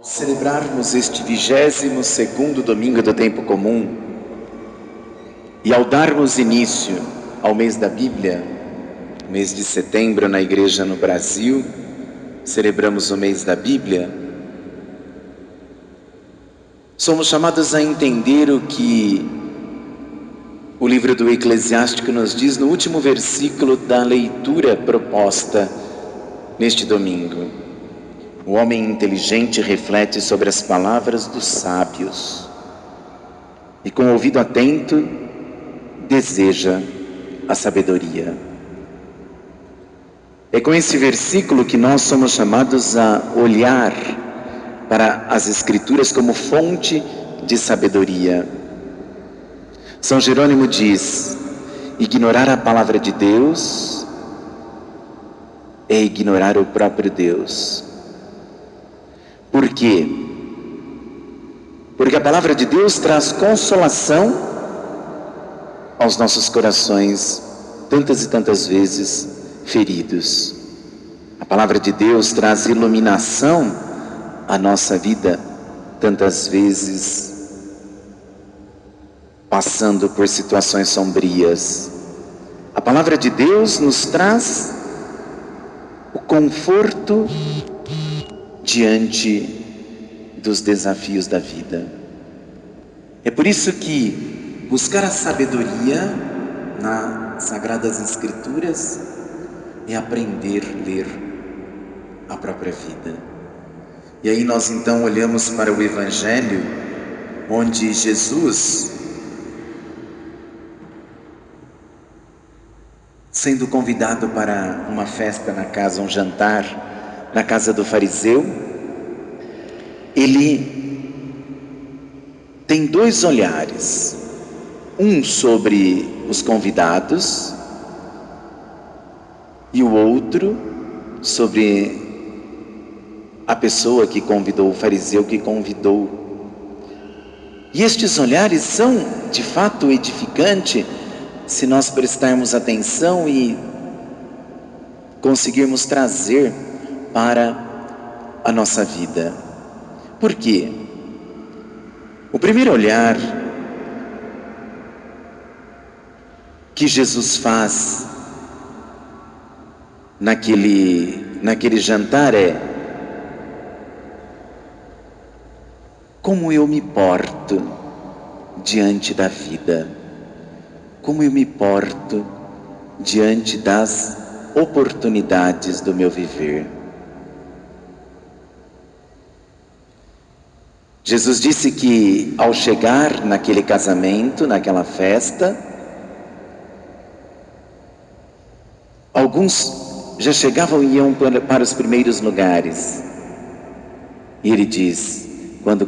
celebrarmos este 22º domingo do tempo comum e ao darmos início ao mês da Bíblia, mês de setembro na igreja no Brasil, celebramos o mês da Bíblia, somos chamados a entender o que o livro do Eclesiástico nos diz no último versículo da leitura proposta neste domingo. O homem inteligente reflete sobre as palavras dos sábios e com o ouvido atento deseja a sabedoria. É com esse versículo que nós somos chamados a olhar para as Escrituras como fonte de sabedoria. São Jerônimo diz: ignorar a palavra de Deus é ignorar o próprio Deus. Por quê? Porque a palavra de Deus traz consolação aos nossos corações, tantas e tantas vezes feridos. A palavra de Deus traz iluminação à nossa vida, tantas vezes passando por situações sombrias. A palavra de Deus nos traz o conforto diante dos desafios da vida. É por isso que buscar a sabedoria nas Sagradas Escrituras é aprender a ler a própria vida. E aí nós então olhamos para o Evangelho, onde Jesus, sendo convidado para uma festa na casa, um jantar na casa do fariseu, ele tem dois olhares, um sobre os convidados e o outro sobre a pessoa que convidou, o fariseu que convidou. E estes olhares são de fato edificantes se nós prestarmos atenção e conseguirmos trazer para a nossa vida. Por quê? O primeiro olhar que Jesus faz naquele jantar é: como eu me porto diante da vida, como eu me porto diante das oportunidades do meu viver. Jesus disse que ao chegar naquele casamento, naquela festa, alguns já chegavam e iam para os primeiros lugares. E ele diz: quando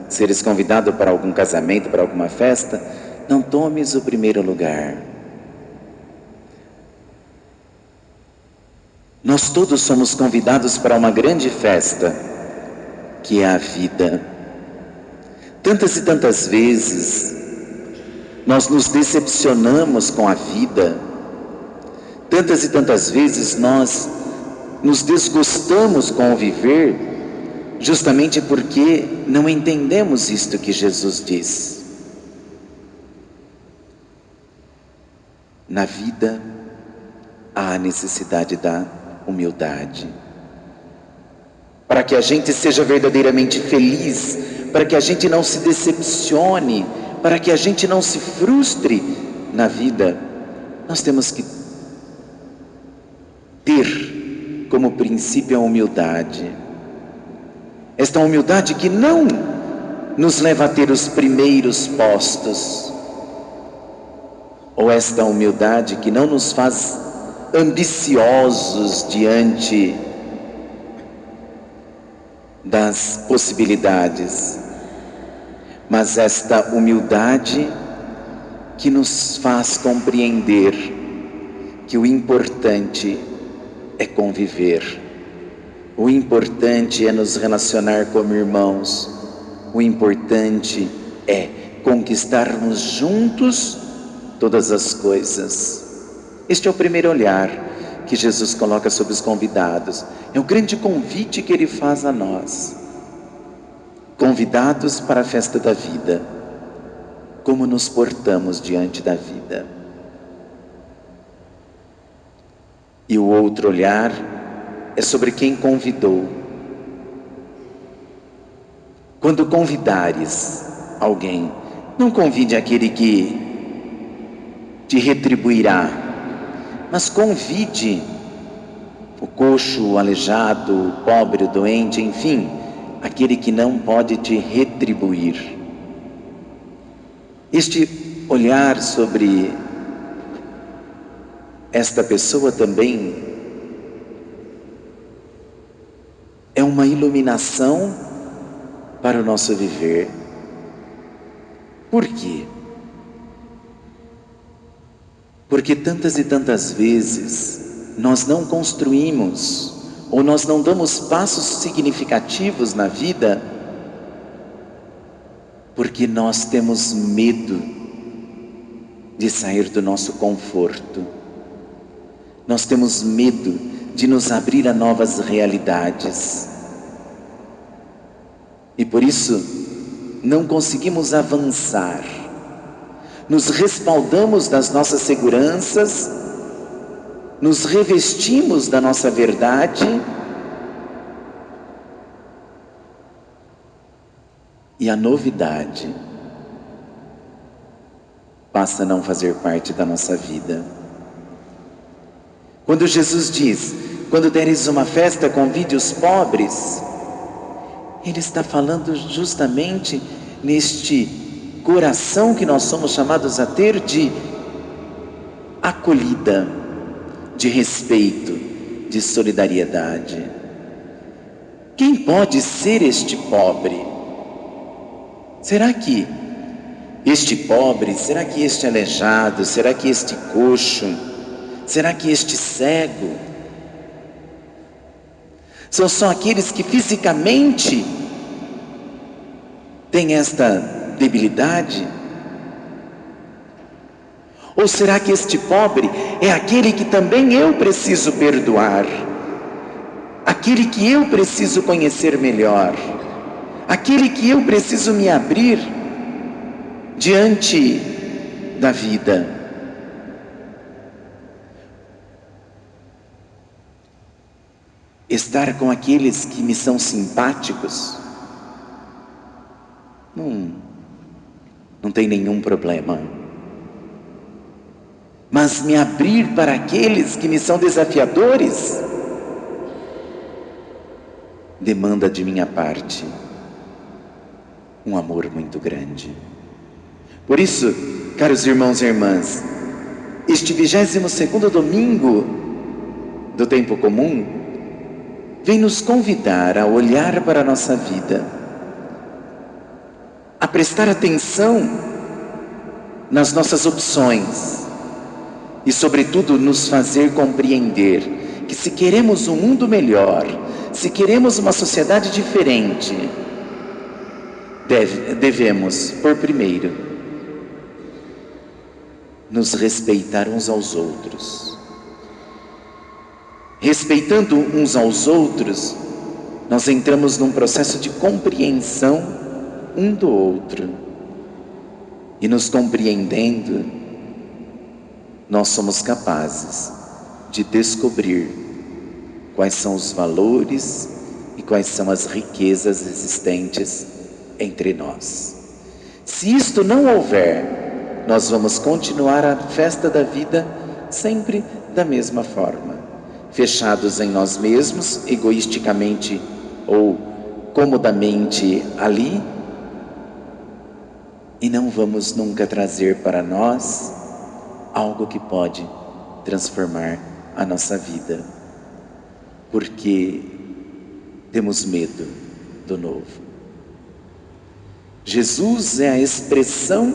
seres convidado para algum casamento, para alguma festa, não tomes o primeiro lugar. Nós todos somos convidados para uma grande festa, que é a vida. Tantas e tantas vezes nós nos decepcionamos com a vida, tantas e tantas vezes nós nos desgostamos com o viver, justamente porque não entendemos isto que Jesus diz. Na vida há a necessidade da humildade, para que a gente seja verdadeiramente feliz, para que a gente não se decepcione, para que a gente não se frustre na vida. Nós temos que ter como princípio a humildade. Esta humildade que não nos leva a ter os primeiros postos, ou esta humildade que não nos faz ambiciosos diante das possibilidades, mas esta humildade que nos faz compreender que o importante é conviver, o importante é nos relacionar como irmãos, o importante é conquistarmos juntos todas as coisas. Este é o primeiro olhar que Jesus coloca sobre os convidados. É o grande convite que Ele faz a nós. convidados para a festa da vida, como nos portamos diante da vida. E o outro olhar é sobre quem convidou. Quando convidares alguém, não convide aquele que te retribuirá, mas convide o coxo, o aleijado, o pobre, o doente, enfim, aquele que não pode te retribuir. Este olhar sobre esta pessoa também é uma iluminação para o nosso viver. Por quê? Porque tantas e tantas vezes nós não construímos ou nós não damos passos significativos na vida porque nós temos medo de sair do nosso conforto. Nós temos medo de nos abrir a novas realidades. E por isso não conseguimos avançar. Nos respaldamos das nossas seguranças, nos revestimos da nossa verdade e a novidade passa a não fazer parte da nossa vida. Quando Jesus diz, quando deres uma festa, convide os pobres, Ele está falando justamente neste coração que nós somos chamados a ter de acolhida, de respeito, de solidariedade. Quem pode ser este pobre? Será que este pobre, será que este aleijado, será que este coxo, será que este cego? São só aqueles que fisicamente têm esta debilidade? Ou será que este pobre é aquele que também eu preciso perdoar? Aquele que eu preciso conhecer melhor? Aquele que eu preciso me abrir diante da vida? Estar com aqueles que me são simpáticos não tem nenhum problema. Mas me abrir para aqueles que me são desafiadores demanda de minha parte um amor muito grande. Por isso, caros irmãos e irmãs, este 22º domingo do tempo comum vem nos convidar a olhar para a nossa vida, a prestar atenção nas nossas opções e, sobretudo, nos fazer compreender que se queremos um mundo melhor, se queremos uma sociedade diferente, devemos, por primeiro, nos respeitar uns aos outros. Respeitando uns aos outros, nós entramos num processo de compreensão um do outro. E nos compreendendo, nós somos capazes de descobrir quais são os valores e quais são as riquezas existentes entre nós. Se isto não houver, nós vamos continuar a festa da vida sempre da mesma forma, fechados em nós mesmos, egoisticamente ou comodamente ali, e não vamos nunca trazer para nós algo que pode transformar a nossa vida, porque temos medo do novo. Jesus é a expressão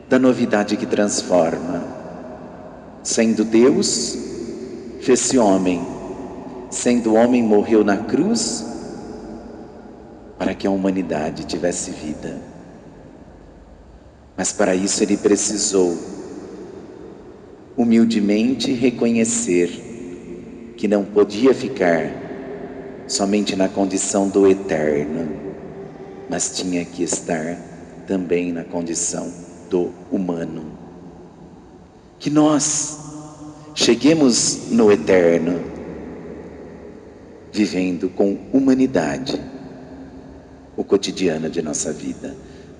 da novidade que transforma. Sendo Deus, fez-se homem. Sendo homem, morreu na cruz para que a humanidade tivesse vida. Mas para isso Ele precisou humildemente reconhecer que não podia ficar somente na condição do eterno, mas tinha que estar também na condição do humano. Que nós cheguemos no eterno, vivendo com humanidade o cotidiano de nossa vida,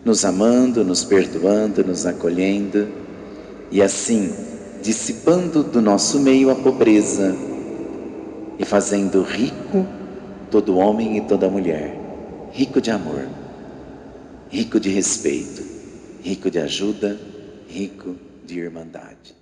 nos amando, nos perdoando, nos acolhendo e assim dissipando do nosso meio a pobreza e fazendo rico todo homem e toda mulher, rico de amor, rico de respeito, rico de ajuda, rico de irmandade.